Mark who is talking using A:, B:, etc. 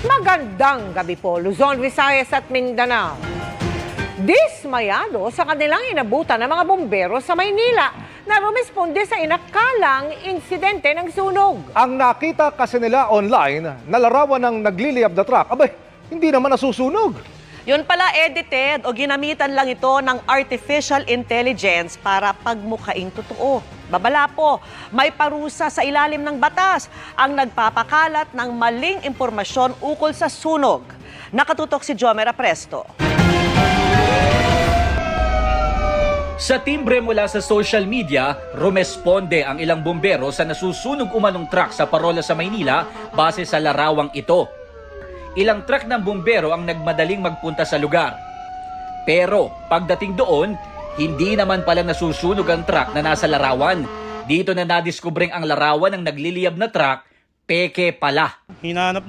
A: Magandang gabi po, Luzon, Visayas at Mindanao. Dismayado sa kanilang inabutan ng mga bumbero sa Maynila na rumisponde sa inakalang insidente ng sunog.
B: Ang nakita kasi nila online na larawan ng nagliliyab na truck, abay, hindi naman nasusunog.
C: Yun pala edited o ginamitan lang ito ng artificial intelligence para pagmukaing totoo. Babala po, may parusa sa ilalim ng batas ang nagpapakalat ng maling impormasyon ukol sa sunog. Nakatutok si Jomera Presto.
D: Sa timbre mula sa social media, rumesponde ang ilang bumbero sa nasusunog umanong truck sa Parola sa Maynila base sa larawang ito. Ilang truck ng bumbero ang nagmadaling magpunta sa lugar. Pero pagdating doon, hindi naman pala nasusunog ang truck na nasa larawan. Dito na nadiskubreng ang larawan ng nagliliyab na truck, peke pala.
E: Hinanap